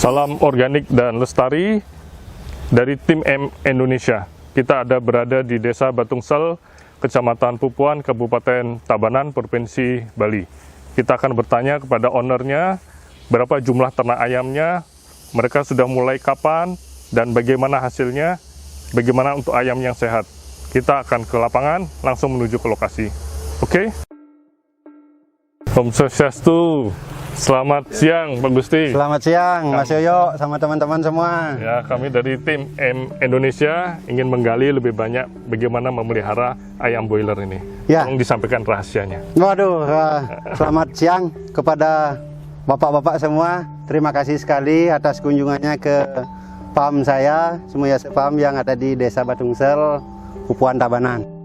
Salam organik dan lestari dari tim M Indonesia. Kita berada di Desa Batungsel, Kecamatan Pupuan, Kabupaten Tabanan, Provinsi Bali. Kita akan bertanya kepada ownernya, berapa jumlah ternak ayamnya, mereka sudah mulai kapan, dan bagaimana hasilnya, bagaimana untuk ayam yang sehat. Kita akan ke lapangan, langsung menuju ke lokasi. Oke? Om Swastiastu. Selamat siang, Pak Gusti. Selamat siang, Mas Yoyo, sama teman-teman semua. Ya, kami dari tim M Indonesia ingin menggali lebih banyak bagaimana memelihara ayam boiler ini. Ya. Tolong disampaikan rahasianya. Waduh, selamat siang kepada bapak-bapak semua. Terima kasih sekali atas kunjungannya ke farm saya, Sumuyase Farm yang ada di Desa Batungsel, Pupuan, Tabanan.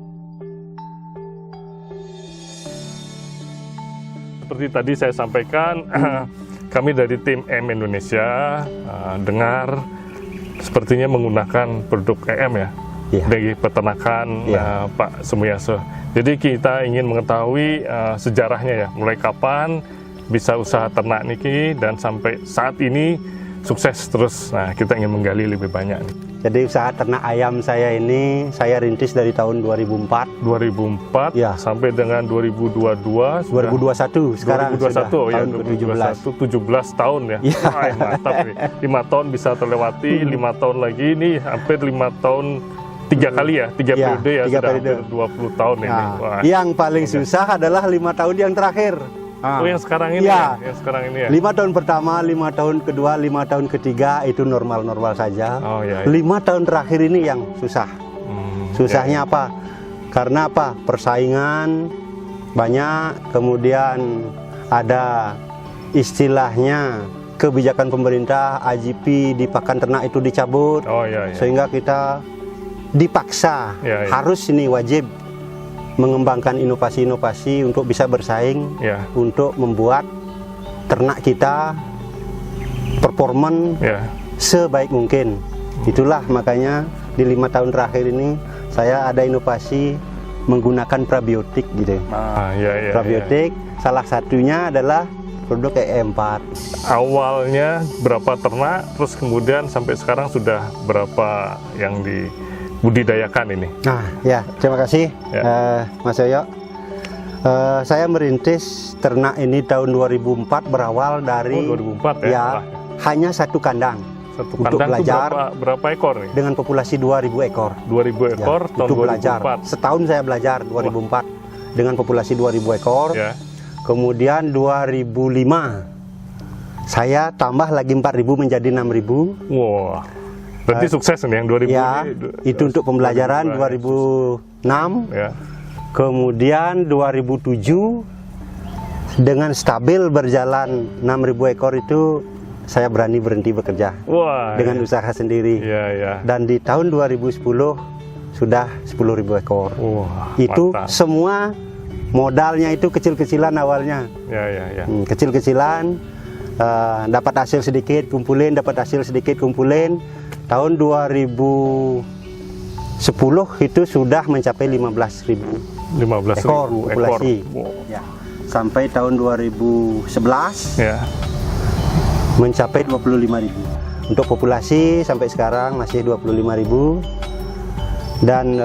Seperti tadi saya sampaikan, kami dari tim M Indonesia dengar sepertinya menggunakan produk EM ya, dari peternakan Pak Sumuyase. Jadi kita ingin mengetahui sejarahnya ya, mulai kapan bisa usaha ternak niki dan sampai saat ini sukses terus. Nah, kita ingin menggali lebih banyak nih. Jadi usaha ternak ayam saya ini saya rintis dari tahun 2004. 2004 ya, sampai dengan 2022 2021 sekarang 2021 sudah ya, tahun ke-17. 17 tahun ya. Wah, mantap nih. 5 tahun bisa terlewati, 5 tahun lagi ini hampir 5 tahun 3 kali ya, 3 periode ya, 3 sudah periode. hampir 20 tahun ini. Wah. Yang paling susah adalah 5 tahun yang terakhir. Oh, yang sekarang ini ya, yang sekarang ini ya. 5 tahun pertama, 5 tahun kedua, 5 tahun ketiga itu normal-normal saja. Oh, ya, 5 tahun terakhir ini yang susah. Susahnya apa? Karena apa? Persaingan banyak, kemudian ada istilahnya kebijakan pemerintah IGP di pakan ternak itu dicabut. Oh, ya, ya. Sehingga kita dipaksa harus ini wajib mengembangkan inovasi-inovasi untuk bisa bersaing, untuk membuat ternak kita performan sebaik mungkin. Itulah makanya di 5 tahun terakhir ini saya ada inovasi menggunakan probiotik gitu. Probiotik salah satunya adalah produk EM4. Awalnya berapa ternak, terus kemudian sampai sekarang sudah berapa yang dibudidayakan ini? Nah, ya, terima kasih Mas Yoyo. Saya merintis ternak ini tahun 2004, berawal dari 2004 ya, hanya satu kandang. Satu untuk kandang belajar berapa ekor nih? Dengan populasi 2000 ekor. 2000 ekor tahun untuk 2004. Belajar. Setahun saya belajar 2004 dengan populasi 2000 ekor. Kemudian 2005 saya tambah lagi 4000 menjadi 6000. Wah. Berarti sukses nih yang 2000 ini. Itu untuk pembelajaran 2006. Kemudian 2007 dengan stabil berjalan 6000 ekor itu saya berani berhenti bekerja. Dengan usaha sendiri. Dan di tahun 2010 sudah 10.000 ekor. Itu mantap. Semua modalnya itu kecil-kecilan awalnya. Kecil-kecilan, dapat hasil sedikit kumpulin, dapat hasil sedikit kumpulin. Tahun 2010 itu sudah mencapai 15.000 ekor populasi. Sampai tahun 2011 mencapai 25.000. Untuk populasi sampai sekarang masih 25.000. Dan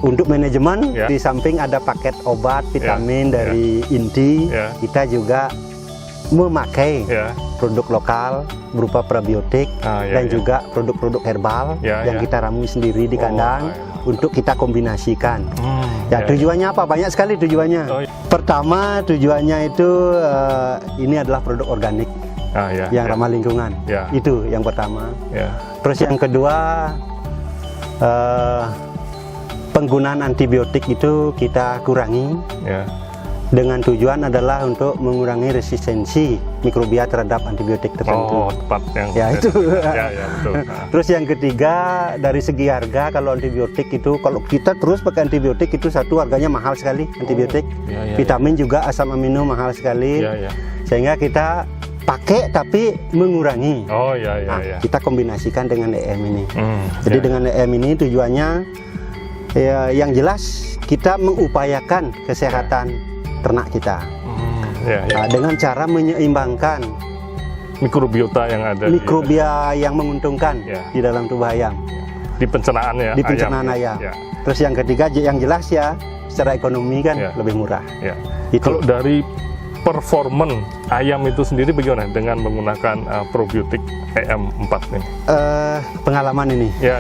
untuk manajemen di samping ada paket obat vitamin dari Inti, kita juga memakai produk lokal berupa probiotik dan juga produk-produk herbal yang kita ramui sendiri di kandang untuk kita kombinasikan. Tujuannya apa? Banyak sekali tujuannya. Pertama tujuannya itu ini adalah produk organik yang ramah lingkungan. Itu yang pertama. Terus yang kedua, penggunaan antibiotik itu kita kurangi. Dengan tujuan adalah untuk mengurangi resistensi mikrobia terhadap antibiotik tertentu. Tepat yang itu. Betul. Terus yang ketiga, dari segi harga, kalau antibiotik itu, kalau kita terus pakai antibiotik itu satu harganya mahal sekali antibiotik. Vitamin juga asam amino mahal sekali. Sehingga kita pakai tapi mengurangi. Kita kombinasikan dengan EM ini. Jadi dengan EM ini tujuannya yang jelas kita mengupayakan kesehatan ternak kita dengan cara menyeimbangkan mikrobiota yang ada mikrobia yang menguntungkan Ya. di dalam tubuh ayam, di pencernaan ya. di pencernaan ayam. Ya. Terus yang ketiga yang jelas ya, secara ekonomi kan Ya. lebih murah. Ya. Itu. Kalau dari performan ayam itu sendiri bagaimana dengan menggunakan probiotik EM4 ini? Pengalaman ini. Ya.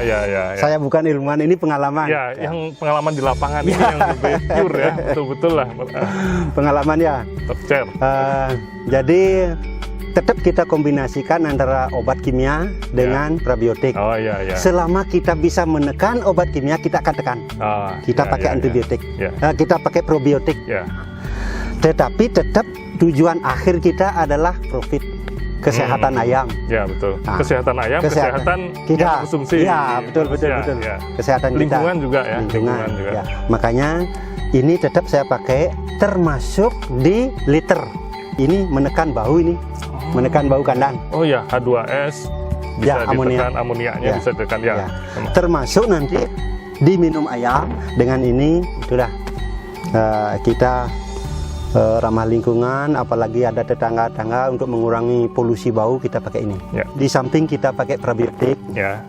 Saya bukan ilmuwan, ini pengalaman. Ya, yang pengalaman di lapangan ini yang lebih pure ya, betul-betul lah. Pengalaman ya. Dokter. Jadi tetap kita kombinasikan antara obat kimia dengan probiotik. Oh iya. Selama kita bisa menekan obat kimia, kita akan tekan. Kita pakai antibiotik. Ya. Kita pakai probiotik. Ya. Tetapi tetap tujuan akhir kita adalah profit, kesehatan ayam. Ya betul. Nah, kesehatan ayam, kesehatan kita yang konsumsi. Ya, betul. Ya. Kesehatan Lingkungan kita. juga ya. Lingkungan juga. ya. Makanya ini tetap saya pakai termasuk di liter. Ini menekan bau ini. Menekan bau kandang. Oh ya, H2S bisa Ya, amonia. ditekan, amoniaknya Ya. bisa ditekan ya. Ya. Termasuk nanti diminum ayam dengan ini itulah kita ramah lingkungan, apalagi ada tetangga-tetangga untuk mengurangi polusi bau kita pakai ini. Ya. Di samping kita pakai probiotik Ya.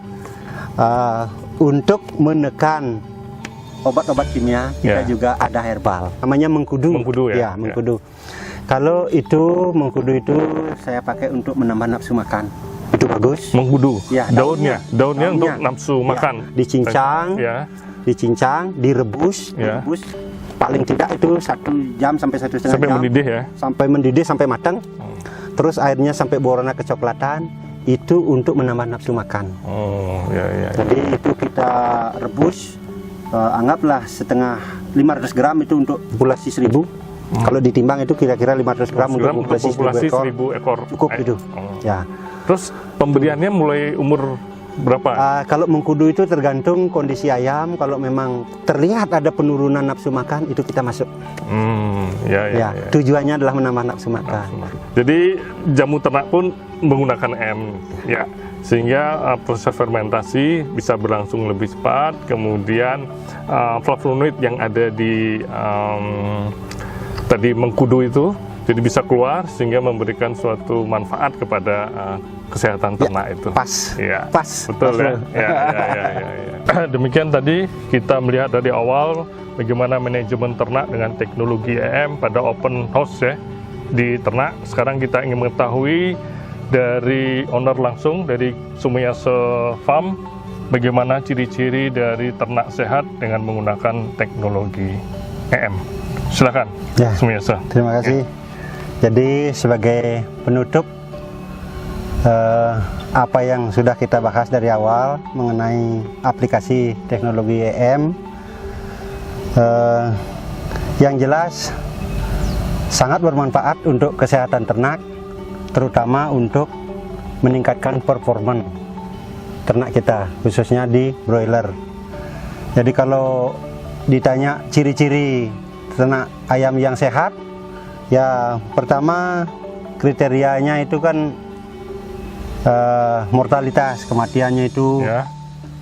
untuk menekan obat-obat kimia, kita Ya. juga ada herbal. Namanya mengkudu. Mengkudu ya? Ya, mengkudu. Kalau itu mengkudu itu saya pakai untuk menambah nafsu makan. Itu bagus. Mengkudu. Ya, daunnya daunnya. untuk nafsu Ya, makan. dicincang. Ya. Dicincang, direbus, Ya. direbus paling tidak itu 1 jam sampai 1,5 Sampai jam, mendidih ya. sampai mendidih sampai matang. Terus airnya sampai berwarna kecoklatan. Itu untuk menambah nafsu makan. Oh ya. Jadi itu kita rebus, anggaplah setengah 500 gram itu untuk populasi 1000. Kalau ditimbang itu kira-kira 500 gram untuk populasi 1000 ekor. Cukup itu. Ya. Terus pemberiannya mulai umur berapa? Kalau mengkudu itu tergantung kondisi ayam. Kalau memang terlihat ada penurunan nafsu makan, itu kita masuk. Ya. Tujuannya adalah menambah nafsu makan. Jadi jamu ternak pun menggunakan M, ya, sehingga proses fermentasi bisa berlangsung lebih cepat. Kemudian flavonoid yang ada di tadi mengkudu itu jadi bisa keluar sehingga memberikan suatu manfaat kepada kesehatan ternak itu. Pas. Ya. Pas. Betul pas ya. Ya. Demikian tadi kita melihat dari awal bagaimana manajemen ternak dengan teknologi EM pada open house ya di ternak. Sekarang kita ingin mengetahui dari owner langsung dari Sumiyase Farm bagaimana ciri-ciri dari ternak sehat dengan menggunakan teknologi EM. Silakan, Ya. Sumiyase. Terima kasih. Jadi sebagai penutup apa yang sudah kita bahas dari awal mengenai aplikasi teknologi EM, yang jelas sangat bermanfaat untuk kesehatan ternak, terutama untuk meningkatkan performa ternak kita, khususnya di broiler. Jadi kalau ditanya ciri-ciri ternak ayam yang sehat, ya pertama kriterianya itu kan mortalitas, kematiannya itu Ya.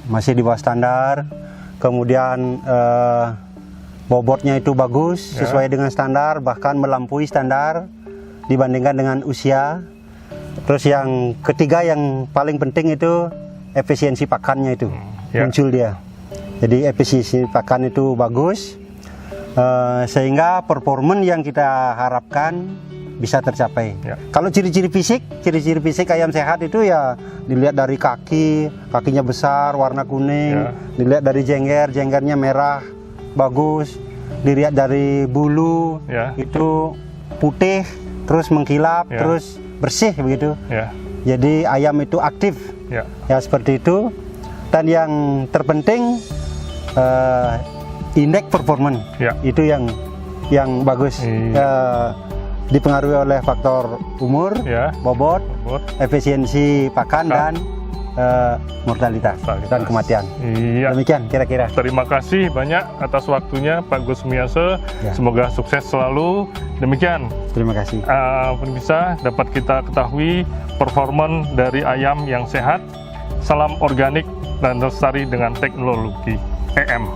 masih di bawah standar. Kemudian bobotnya itu bagus, Ya. sesuai dengan standar, bahkan melampaui standar dibandingkan dengan usia. Terus yang ketiga yang paling penting itu efisiensi pakannya itu Ya. muncul dia. Jadi efisiensi pakan itu bagus, sehingga performa yang kita harapkan bisa tercapai. Ya. Kalau ciri-ciri fisik ayam sehat itu ya dilihat dari kakinya besar, warna kuning, Ya. dilihat dari jenggernya merah, bagus, dilihat dari bulu, Ya. itu putih, terus mengkilap, Ya. terus bersih begitu. Ya. Jadi ayam itu aktif, Ya. ya seperti itu. Dan yang terpenting indeks performance, Ya. itu yang bagus. Iya. Dipengaruhi oleh faktor umur, Ya. bobot, efisiensi pakan, Pakan. dan mortalitas dan kematian. Iya. Demikian kira-kira. Terima kasih banyak atas waktunya Pak Gus Sumiyase. Ya. Semoga sukses selalu. Demikian Terima kasih. pemirsa dapat kita ketahui performa dari ayam yang sehat. Salam organik dan lestari dengan teknologi EM.